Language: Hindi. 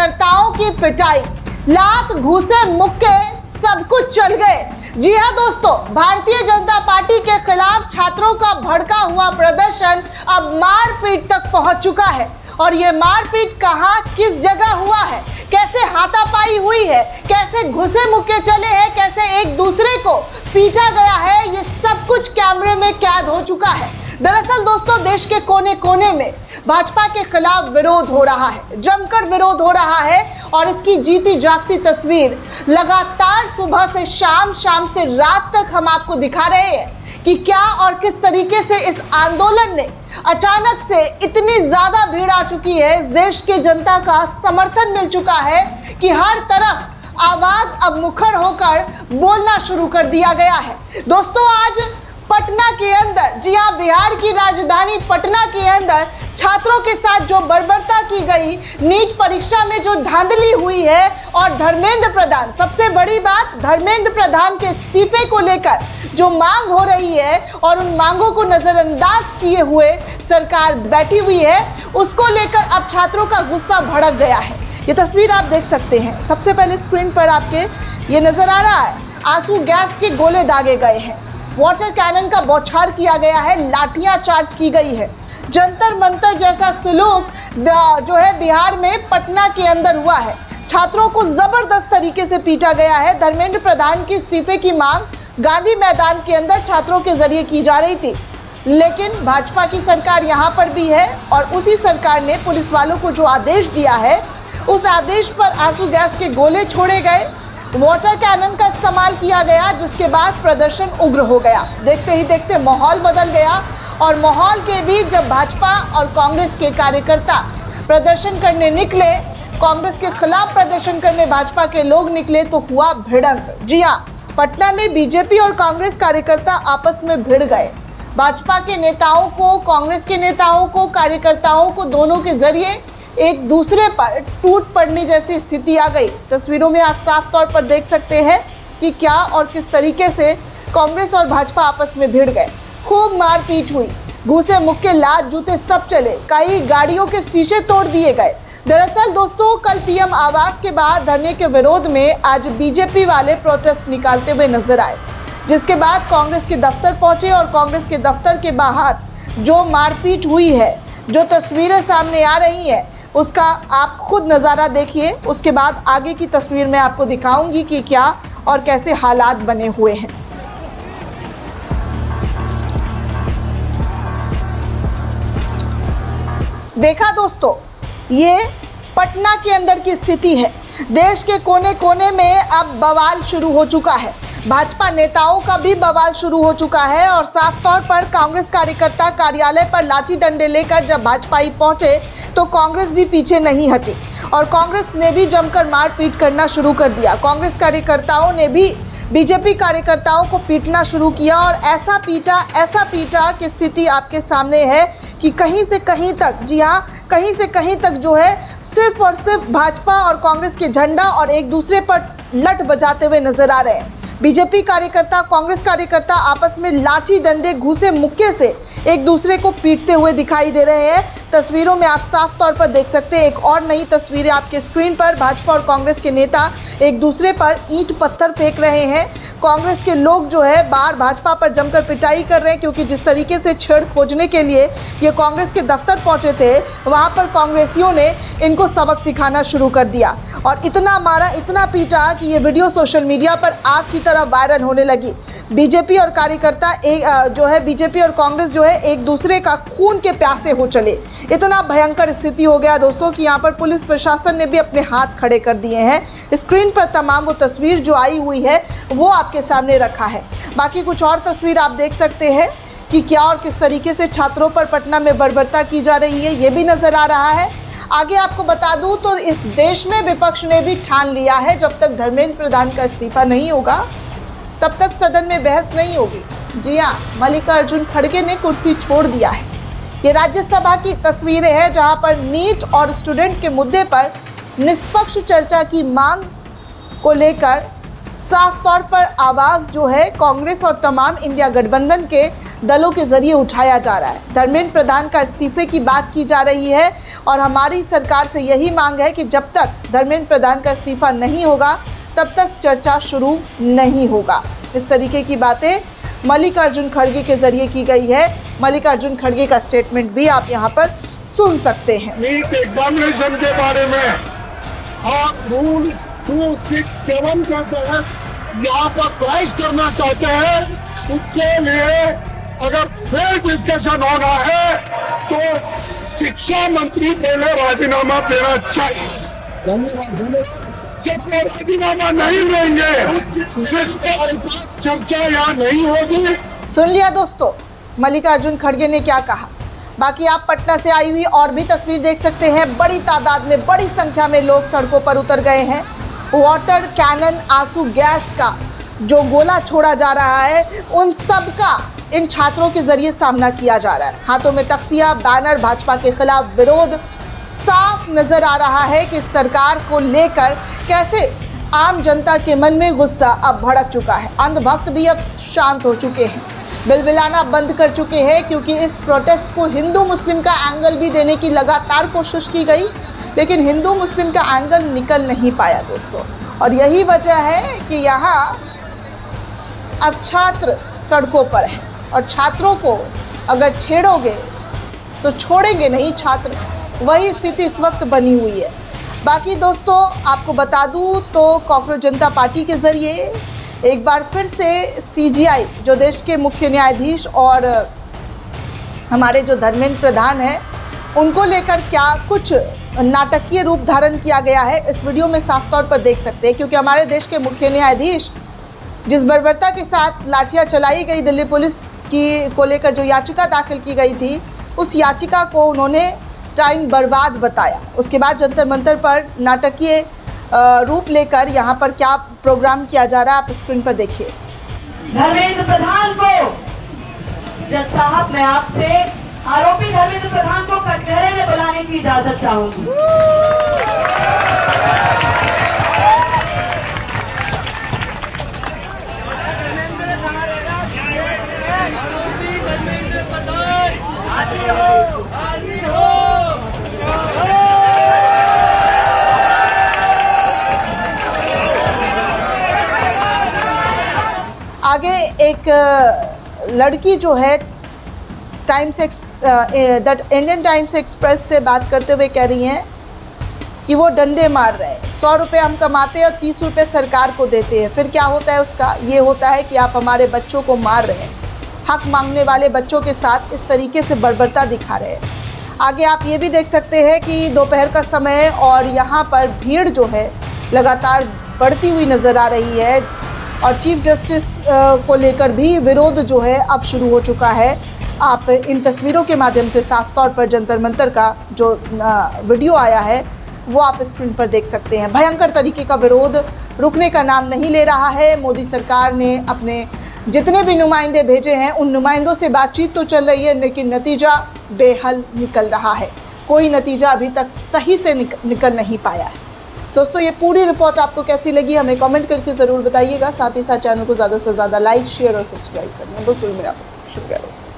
कार्यकर्ताओं की पिटाई, लात घूसे मुक्के सब कुछ चल गए। जी हां दोस्तों, भारतीय जनता पार्टी के खिलाफ छात्रों का भड़का हुआ प्रदर्शन अब मारपीट तक पहुंच चुका है। और ये मारपीट कहां किस जगह हुआ है, कैसे हाथापाई हुई है, कैसे घुसे मुक्के चले हैं, कैसे एक दूसरे को पीटा गया है, ये सब कुछ कैमरे में कैद हो चुका है। दरअसल दोस्तों, देश के कोने कोने में भाजपा के खिलाफ विरोध हो रहा है, जमकर विरोध हो रहा है। और इसकी जीती जागती तस्वीर लगातार सुबह से शाम, शाम से रात तक हम आपको दिखा रहे हैं कि क्या और किस तरीके से इस आंदोलन ने अचानक से इतनी ज्यादा भीड़ आ चुकी है, इस देश के जनता का समर्थन मिल चुका है कि हर तरफ आवाज अब मुखर होकर बोलना शुरू कर दिया गया है। दोस्तों, आज पटना के अंदर, जी हाँ, बिहार की राजधानी पटना के अंदर छात्रों के साथ जो बर्बरता की गई, नीट परीक्षा में जो धांधली हुई है, और धर्मेंद्र प्रधान, सबसे बड़ी बात, धर्मेंद्र प्रधान के इस्तीफे को लेकर जो मांग हो रही है और उन मांगों को नजरअंदाज किए हुए सरकार बैठी हुई है, उसको लेकर अब छात्रों का गुस्सा भड़क गया है। ये तस्वीर आप देख सकते हैं। सबसे पहले स्क्रीन पर आपके ये नजर आ रहा है, आंसू गैस के गोले दागे गए हैं, वाटर कैनन का बौछार किया गया है, लाठियां चार्ज की गई है। जंतर मंतर जैसा सलूक जो है बिहार में पटना के अंदर हुआ है। छात्रों को जबरदस्त तरीके से पीटा गया है। धर्मेंद्र प्रधान के इस्तीफे की मांग गांधी मैदान के अंदर छात्रों के जरिए की जा रही थी, लेकिन भाजपा की सरकार यहाँ पर भी है और उसी सरकार ने पुलिस वालों को जो आदेश दिया है, उस आदेश पर आंसू गैस के गोले छोड़े गए, वाटर कैनन का इस्तेमाल किया गया, जिसके बाद प्रदर्शन उग्र हो गया। देखते ही देखते माहौल बदल गया और माहौल के बीच जब भाजपा और कांग्रेस के कार्यकर्ता प्रदर्शन करने निकले, कांग्रेस के खिलाफ प्रदर्शन करने भाजपा के लोग निकले, तो हुआ भिड़ंत। जी हाँ, पटना में बीजेपी और कांग्रेस कार्यकर्ता आपस में भिड़ गए। भाजपा के नेताओं को, कांग्रेस के नेताओं को, कार्यकर्ताओं को, दोनों के जरिए एक दूसरे पर टूट पड़ने जैसी स्थिति आ गई। तस्वीरों में आप साफ तौर पर देख सकते हैं कि क्या और किस तरीके से कांग्रेस और भाजपा आपस में भिड़ गए। खूब मारपीट हुई, घूसे मुक्के, लात जूते सब चले, कई गाड़ियों के शीशे तोड़ दिए गए। दरअसल दोस्तों, कल पीएम आवास के बाहर धरने के विरोध में आज बीजेपी वाले प्रोटेस्ट निकालते हुए नजर आए, जिसके बाद कांग्रेस के दफ्तर पहुंचे और कांग्रेस के दफ्तर के बाहर जो मारपीट हुई है, जो तस्वीरें सामने आ रही हैं, उसका आप खुद नज़ारा देखिए। उसके बाद आगे की तस्वीर मैं आपको दिखाऊंगी कि क्या और कैसे हालात बने हुए हैं। देखा दोस्तों, ये पटना के अंदर की स्थिति है। देश के कोने कोने में अब बवाल शुरू हो चुका है, भाजपा नेताओं का भी बवाल शुरू हो चुका है। और साफ तौर पर कांग्रेस कार्यकर्ता कार्यालय पर लाठी डंडे लेकर जब भाजपाई पहुंचे तो कांग्रेस भी पीछे नहीं हटी और कांग्रेस ने भी जमकर मारपीट करना शुरू कर दिया। कांग्रेस कार्यकर्ताओं ने भी बीजेपी कार्यकर्ताओं को पीटना शुरू किया और ऐसा पीटा कि स्थिति आपके सामने है कि कहीं से कहीं तक, जी हाँ, कहीं से कहीं तक जो है सिर्फ और सिर्फ भाजपा और कांग्रेस के झंडा और एक दूसरे पर लठ बजाते हुए नजर आ रहे हैं। बीजेपी कार्यकर्ता, कांग्रेस कार्यकर्ता आपस में लाठी डंडे, घूसे मुक्के से एक दूसरे को पीटते हुए दिखाई दे रहे हैं। तस्वीरों में आप साफ तौर पर देख सकते हैं। एक और नई तस्वीरें आपके स्क्रीन पर, भाजपा और कांग्रेस के नेता एक दूसरे पर ईंट पत्थर फेंक रहे हैं। कांग्रेस के लोग जो है बाहर भाजपा पर जमकर पिटाई कर रहे हैं, क्योंकि जिस तरीके से छेड़ खोजने के लिए ये कांग्रेस के दफ्तर पहुंचे थे, वहां पर कांग्रेसियों ने इनको सबक सिखाना शुरू कर दिया और इतना मारा, इतना पीटा कि ये वीडियो सोशल मीडिया पर आग की तरह वायरल होने लगी। बीजेपी और कार्यकर्ता बीजेपी और कांग्रेस जो है एक दूसरे का खून के प्यासे हो चले। इतना भयंकर स्थिति हो गया दोस्तों कि यहाँ पर पुलिस प्रशासन ने भी अपने हाथ खड़े कर दिए हैं। स्क्रीन पर तमाम वो तस्वीर जो आई हुई है वो आपके सामने रखा है। बाकी कुछ और तस्वीर आप देख सकते हैं कि क्या और किस तरीके से छात्रों पर पटना में बर्बरता की जा रही है, ये भी नजर आ रहा है। आगे आपको बता दूं तो इस देश में विपक्ष ने भी ठान लिया है, जब तक धर्मेंद्र प्रधान का इस्तीफा नहीं होगा तब तक सदन में बहस नहीं होगी। जी हाँ, मल्लिकार्जुन खड़गे ने कुर्सी छोड़ दिया है। ये राज्यसभा की तस्वीरें हैं जहां पर नीट और स्टूडेंट के मुद्दे पर निष्पक्ष चर्चा की मांग को लेकर साफ तौर पर आवाज़ जो है कांग्रेस और तमाम इंडिया गठबंधन के दलों के जरिए उठाया जा रहा है। धर्मेंद्र प्रधान का इस्तीफे की बात की जा रही है और हमारी सरकार से यही मांग है कि जब तक धर्मेंद्र प्रधान का इस्तीफा नहीं होगा तब तक चर्चा शुरू नहीं होगा। इस तरीके की बातें मल्लिकार्जुन खड़गे के जरिए की गई है। मल्लिकार्जुन खड़गे का स्टेटमेंट भी आप यहाँ पर सुन सकते हैं। नीट एग्जामिनेशन के बारे में आप रूल्स 267 के तहत यहाँ पर बहस करना चाहते हैं, उसके लिए अगर फिर डिस्कशन होना है तो शिक्षा मंत्री पहले राजीनामा देना चाहिए। जब वो राजीनामा नहीं लेंगे चर्चा यहाँ नहीं होगी। सुन लिया दोस्तों, मल्लिकार्जुन खड़गे ने क्या कहा। बाकी आप पटना से आई हुई और भी तस्वीर देख सकते हैं। बड़ी तादाद में, बड़ी संख्या में लोग सड़कों पर उतर गए हैं। वाटर कैनन, आंसू गैस का जो गोला छोड़ा जा रहा है, उन सब का इन छात्रों के जरिए सामना किया जा रहा है। हाथों में तख्तियां, बैनर, भाजपा के खिलाफ विरोध साफ नजर आ रहा है कि सरकार को लेकर कैसे आम जनता के मन में गुस्सा अब भड़क चुका है। अंधभक्त भी अब शांत हो चुके हैं, बिलबिलाना बंद कर चुके हैं, क्योंकि इस प्रोटेस्ट को हिंदू मुस्लिम का एंगल भी देने की लगातार कोशिश की गई, लेकिन हिंदू मुस्लिम का एंगल निकल नहीं पाया दोस्तों। और यही वजह है कि यहाँ अब छात्र सड़कों पर हैं और छात्रों को अगर छेड़ोगे तो छोड़ेंगे नहीं छात्र। वही स्थिति इस वक्त बनी हुई है। बाकी दोस्तों आपको बता दूं तो कॉकरोच जनता पार्टी के ज़रिए एक बार फिर से CGI जो देश के मुख्य न्यायाधीश और हमारे जो धर्मेंद्र प्रधान हैं उनको लेकर क्या कुछ नाटकीय रूप धारण किया गया है, इस वीडियो में साफ तौर पर देख सकते हैं। क्योंकि हमारे देश के मुख्य न्यायाधीश जिस बर्बरता के साथ लाठियाँ चलाई गई दिल्ली पुलिस की को लेकर जो याचिका दाखिल की गई थी, उस याचिका को उन्होंने टाइम बर्बाद बताया। उसके बाद जंतर मंतर पर नाटकीय रूप लेकर यहाँ पर क्या प्रोग्राम किया जा रहा है आप स्क्रीन पर देखिए। धर्मेंद्र प्रधान को जज साहब, मैं आपसे आरोपी धर्मेंद्र प्रधान को कटघरे में बुलाने की इजाजत चाहूंगी। आगे एक लड़की जो है इंडियन टाइम्स एक्सप्रेस से बात करते हुए कह रही हैं कि वो डंडे मार रहे हैं। 100 रुपये हम कमाते हैं और 30 रुपये सरकार को देते हैं। फिर क्या होता है उसका? ये होता है कि आप हमारे बच्चों को मार रहे हैं। हक मांगने वाले बच्चों के साथ इस तरीके से बर्बरता दिखा रहे हैं। आगे आप ये भी देख सकते हैं कि दोपहर का समय और यहाँ पर भीड़ जो है लगातार बढ़ती हुई नज़र आ रही है और चीफ जस्टिस को लेकर भी विरोध जो है अब शुरू हो चुका है। आप इन तस्वीरों के माध्यम से साफ तौर पर जंतर मंतर का जो वीडियो आया है वो आप स्क्रीन पर देख सकते हैं। भयंकर तरीके का विरोध रुकने का नाम नहीं ले रहा है। मोदी सरकार ने अपने जितने भी नुमाइंदे भेजे हैं उन नुमाइंदों से बातचीत तो चल रही है, लेकिन नतीजा बेहल निकल रहा है। कोई नतीजा अभी तक सही से निकल नहीं पाया है। दोस्तों ये पूरी रिपोर्ट आपको कैसी लगी हमें कमेंट करके ज़रूर बताइएगा। साथ ही साथ चैनल को ज़्यादा से ज़्यादा लाइक, शेयर और सब्सक्राइब करना बिल्कुल मेरा शुक्रिया दोस्तों।